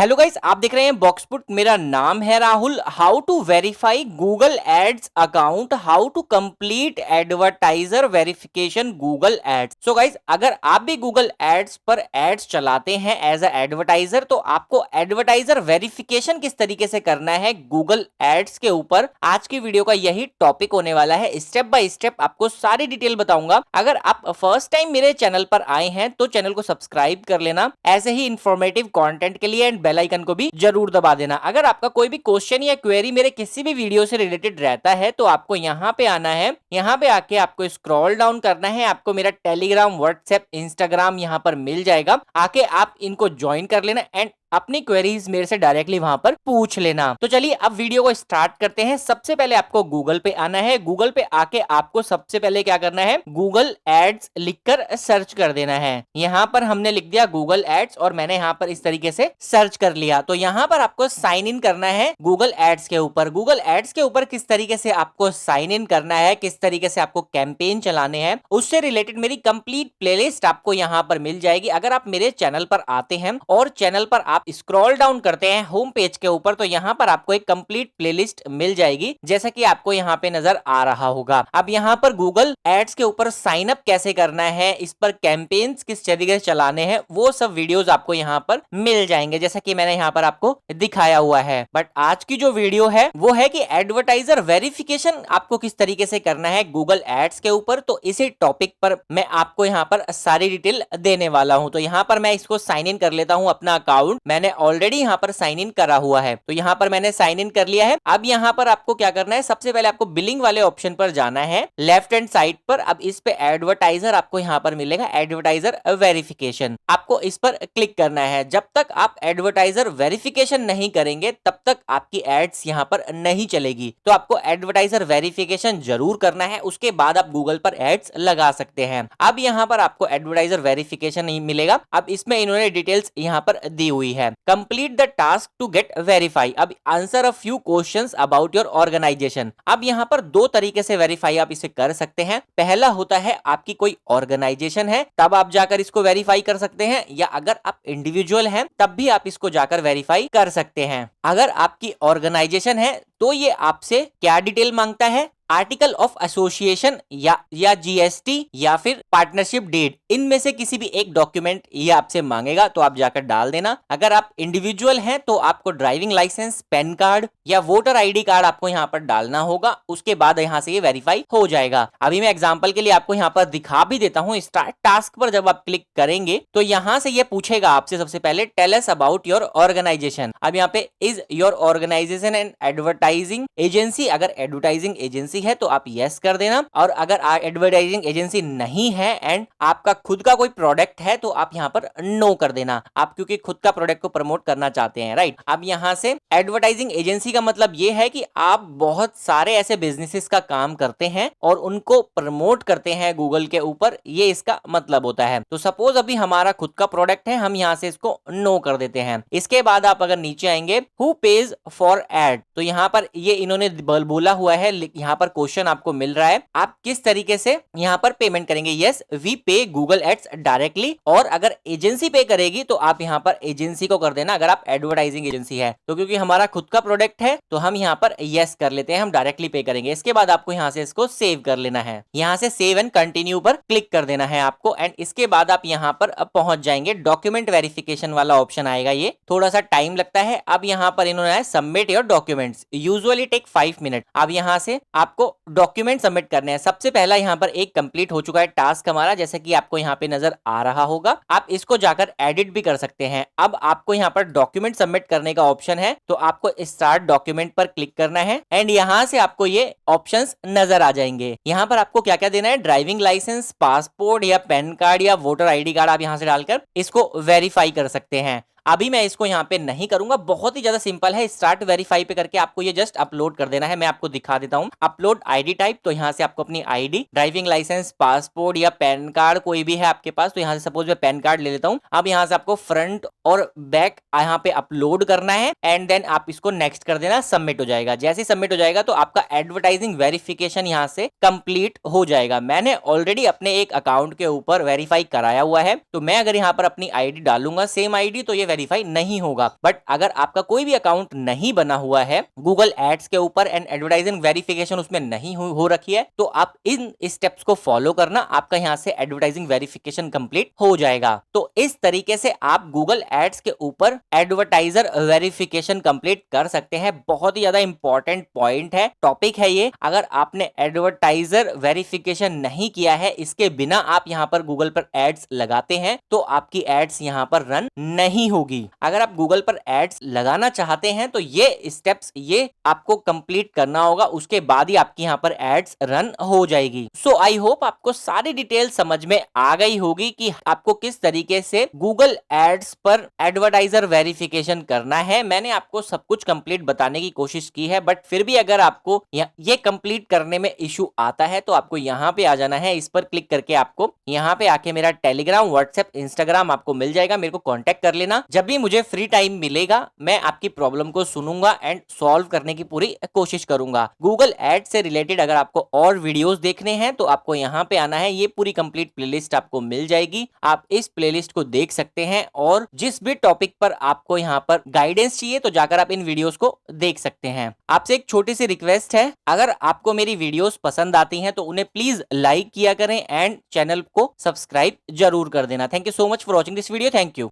Hello guys, आप देख रहे हैं बॉक्सपुट। मेरा नाम है Rahul. How to verify Google Ads account, how to complete advertiser verification Google Ads. So guys, अगर आप भी गूगल एड्स पर एड्स चलाते हैं एज अ एडवर्टाइजर, तो आपको एडवर्टाइजर वेरिफिकेशन किस तरीके से करना है गूगल एड्स के ऊपर, आज की वीडियो का यही टॉपिक होने वाला है। स्टेप बाय स्टेप आपको सारी डिटेल बताऊंगा। अगर आप फर्स्ट टाइम मेरे चैनल पर आए हैं तो चैनल को सब्सक्राइब कर लेना ऐसे ही इंफॉर्मेटिव कंटेंट के लिए, एंड बेल आइकन को भी जरूर दबा देना। अगर आपका कोई भी क्वेश्चन या क्वेरी मेरे किसी भी वीडियो से रिलेटेड रहता है तो आपको यहाँ पे आना है। यहाँ पे आके आपको स्क्रॉल डाउन करना है। आपको मेरा टेलीग्राम, व्हाट्सएप, इंस्टाग्राम यहाँ पर मिल जाएगा। आके आप इनको ज्वाइन कर लेना एंड अपनी क्वेरीज मेरे से डायरेक्टली वहां पर पूछ लेना। तो चलिए अब वीडियो को स्टार्ट करते हैं। सबसे पहले आपको गूगल पे आना है। गूगल पे आके आपको सबसे पहले क्या करना है, गूगल एड्स लिखकर सर्च कर देना है। यहाँ पर हमने लिख दिया गूगल एड्स और मैंने यहाँ पर इस तरीके से सर्च कर लिया। तो यहाँ पर आपको साइन इन करना है गूगल एड्स के ऊपर। गूगल एड्स के ऊपर किस तरीके से आपको साइन इन करना है, किस तरीके से आपको कैंपेन चलाने हैं, उससे रिलेटेड मेरी कंप्लीट प्लेलिस्ट आपको यहाँ पर मिल जाएगी। अगर आप मेरे चैनल पर आते हैं और चैनल पर आप स्क्रॉल डाउन करते हैं होम पेज के ऊपर, तो यहाँ पर आपको एक कंप्लीट प्लेलिस्ट मिल जाएगी, जैसा कि आपको यहाँ पे नजर आ रहा होगा। अब यहाँ पर गूगल एड्स के ऊपर साइन अप कैसे करना है, इस पर कैंपेन्स किस तरीके से चलाने हैं, वो सब वीडियोस आपको यहाँ पर मिल जाएंगे, जैसा कि मैंने यहाँ पर आपको दिखाया हुआ है। बट आज की जो वीडियो है वो है कि एडवर्टाइजर वेरिफिकेशन आपको किस तरीके से करना है गूगल एड्स के ऊपर। तो इसी टॉपिक पर मैं आपको यहाँ पर सारी डिटेल देने वाला हूँ। तो यहाँ पर मैं इसको साइन इन कर लेता हूँ अपना अकाउंट। मैंने ऑलरेडी यहाँ पर साइन इन करा हुआ है, तो यहाँ पर मैंने साइन इन कर लिया है। अब यहाँ पर आपको क्या करना है, सबसे पहले आपको बिलिंग वाले ऑप्शन पर जाना है लेफ्ट हैंड साइड पर। अब इस पे एडवर्टाइजर आपको यहाँ पर मिलेगा, एडवर्टाइजर वेरिफिकेशन, आपको इस पर क्लिक करना है। जब तक आप एडवर्टाइजर वेरिफिकेशन नहीं करेंगे तब तक आपकी एड्स यहाँ पर नहीं चलेगी। तो आपको एडवर्टाइजर वेरिफिकेशन जरूर करना है, उसके बाद आप गूगल पर एड्स लगा सकते हैं। अब यहाँ पर आपको एडवर्टाइजर वेरिफिकेशन नहीं मिलेगा। अब इसमें इन्होंने डिटेल्स यहाँ पर दी हुई है। Complete the task to get verify. अब answer a few questions about your organisation. अब यहाँ पर दो तरीके से वेरीफाई आप इसे कर सकते हैं। पहला होता है आपकी कोई ऑर्गेनाइजेशन है तब आप जाकर इसको वेरीफाई कर सकते हैं, या अगर आप इंडिविजुअल हैं तब भी आप इसको जाकर वेरीफाई कर सकते हैं। अगर आपकी ऑर्गेनाइजेशन है तो ये आपसे क्या डिटेल मांगता है, आर्टिकल ऑफ एसोसिएशन या जीएसटी या फिर पार्टनरशिप डीड, इनमें से किसी भी एक डॉक्यूमेंट ये आपसे मांगेगा, तो आप जाकर डाल देना। अगर आप इंडिविजुअल हैं तो आपको ड्राइविंग लाइसेंस, पैन कार्ड या वोटर आईडी कार्ड आपको यहाँ पर डालना होगा। उसके बाद यहाँ से ये वेरीफाई हो जाएगा। अभी मैं एग्जांपल के लिए आपको यहाँ पर दिखा भी देता हूँ। स्टार्ट टास्क पर जब आप क्लिक करेंगे तो यहाँ से ये पूछेगा आपसे सबसे पहले tell us about your organisation. अब यहाँ पे is your organisation and advertising agency, अगर एडवर्टाइजिंग एजेंसी है तो आप यस कर देना, और अगर एडवर्टाइजिंग एजेंसी नहीं है एंड आपका खुद का कोई प्रोडक्ट है तो आप यहाँ पर नो कर देना, आप क्योंकि खुद का प्रोडक्ट को प्रमोट करना चाहते हैं, राइट। अब यहाँ से एडवर्टाइजिंग एजेंसी का मतलब ये है कि आप बहुत सारे ऐसे बिजनेसेस का काम करते हैं और उनको प्रमोट करते हैं गूगल के ऊपर, ये इसका मतलब होता है। तो सपोज अभी हमारा खुद का प्रोडक्ट है, हम यहाँ से इसको नो कर देते हैं। इसके बाद आप अगर नीचे आएंगे हु पेज फॉर एड, तो यहाँ पर ये इन्होंने बोला हुआ है, यहाँ पर क्वेश्चन आपको मिल रहा है आप किस तरीके से यहाँ पर पेमेंट करेंगे। यस वी पे गूगल एड्स डायरेक्टली, और अगर एजेंसी पे करेगी तो आप यहाँ पर एजेंसी को कर देना, अगर आप एडवर्टाइजिंग एजेंसी है तो। क्योंकि हमारा खुद का प्रोडक्ट है तो हम यहाँ पर यस कर लेते हैं, हम डायरेक्टली पे करेंगे। इसके बाद आपको यहाँ से इसको सेव कर लेना है, यहाँ से सेव एंड कंटिन्यू पर क्लिक कर देना है आपको, एंड इसके बाद आप यहाँ पर अब पहुंच जाएंगे। डॉक्यूमेंट वेरिफिकेशन वाला ऑप्शन आएगा, ये थोड़ा सा टाइम लगता है। अब यहाँ पर इन्होंने submit your documents, usually take 5 minute. अब यहाँ से आपको डॉक्यूमेंट सबमिट करने हैं। सबसे पहला यहाँ पर एक कंप्लीट हो चुका है टास्क हमारा, जैसे कि आपको यहाँ पे नजर आ रहा होगा। आप इसको जाकर एडिट भी कर सकते हैं। अब आपको यहाँ पर डॉक्यूमेंट सबमिट करने का ऑप्शन है, तो आपको स्टार्ट डॉक्यूमेंट पर क्लिक करना है एंड यहाँ से आपको ये ऑप्शंस नजर आ जाएंगे। यहाँ पर आपको क्या क्या देना है, ड्राइविंग लाइसेंस, पासपोर्ट या पैन कार्ड या वोटर आईडी कार्ड, आप यहाँ से डालकर इसको वेरीफाई कर सकते हैं। अभी मैं इसको यहाँ पे नहीं करूंगा, बहुत ही ज्यादा सिंपल है। स्टार्ट वेरीफाई पे करके आपको ये जस्ट अपलोड कर देना है। मैं आपको दिखा देता हूँ। अपलोड आईडी टाइप, तो यहाँ से आपको अपनी आईडी, ड्राइविंग लाइसेंस, पासपोर्ट या पैन कार्ड कोई भी है आपके पास, तो यहाँ से सपोज मैं पैन कार्ड ले लेता हूँ। अब यहाँ से आपको फ्रंट और बैक यहाँ पे अपलोड करना है एंड देन आप इसको नेक्स्ट कर देना, सबमिट हो जाएगा। जैसे ही सबमिट हो जाएगा तो आपका एडवर्टाइजिंग वेरिफिकेशन यहाँ से कंप्लीट हो जाएगा। मैंने ऑलरेडी अपने एक अकाउंट के ऊपर वेरीफाई कराया हुआ है, तो मैं अगर यहाँ पर अपनी आईडी डालूंगा सेम आईडी, तो ये वेरीफाई नहीं होगा। बट अगर आपका कोई भी अकाउंट नहीं बना हुआ है गूगल एड्स के ऊपर एंड एडवर्टाइजिंग वेरिफिकेशन उसमें नहीं हो रखी है, तो आप इन स्टेप्स को फॉलो करना, आपका यहां से एडवर्टाइजिंग वेरिफिकेशन कंप्लीट हो जाएगा। तो इस तरीके से आप गूगल एड्स के ऊपर एडवर्टाइजर वेरिफिकेशन कंप्लीट कर सकते हैं। बहुत ही ज्यादा इंपॉर्टेंट पॉइंट है, टॉपिक है ये। अगर आपने एडवर्टाइजर वेरिफिकेशन नहीं किया है, इसके बिना आप यहां पर गूगल पर एड्स लगाते हैं तो आपकी एड्स यहां पर रन नहीं होगी। अगर आप गूगल पर एड्स लगाना चाहते हैं तो ये स्टेप्स ये आपको कंप्लीट करना होगा, उसके बाद ही आपकी यहां पर एड्स रन हो जाएगी। सो आई होप आपको सारी डिटेल समझ में आ गई होगी कि आपको किस तरीके से गूगल एड्स पर एडवर्टाइजर वेरिफिकेशन करना है। मैंने आपको सब कुछ कंप्लीट बताने की कोशिश की है, बट फिर भी अगर आपको ये कंप्लीट करने में इशू आता है तो आपको यहाँ पे आ जाना है। इस पर क्लिक करके आपको यहाँ पे आके मेरा टेलीग्राम, व्हाट्सएप, इंस्टाग्राम आपको मिल जाएगा। मेरे को कांटेक्ट कर लेना। जब भी मुझे फ्री टाइम मिलेगा मैं आपकी प्रॉब्लम को सुनूंगा एंड सॉल्व करने की पूरी कोशिश करूंगा। गूगल एड से रिलेटेड अगर आपको और वीडियोस देखने हैं तो आपको यहाँ पे आना है। ये पूरी कंप्लीट प्लेलिस्ट आपको मिल जाएगी, आप इस प्लेलिस्ट को देख सकते हैं और जिस भी टॉपिक पर आपको यहाँ पर गाइडेंस चाहिए तो जाकर आप इन वीडियोस को देख सकते हैं। आपसे एक छोटी सी रिक्वेस्ट है, अगर आपको मेरी वीडियोस पसंद आती हैं तो उन्हें प्लीज लाइक किया करें एंड चैनल को सब्सक्राइब जरूर कर देना। Thank you so much for watching this video. Thank you.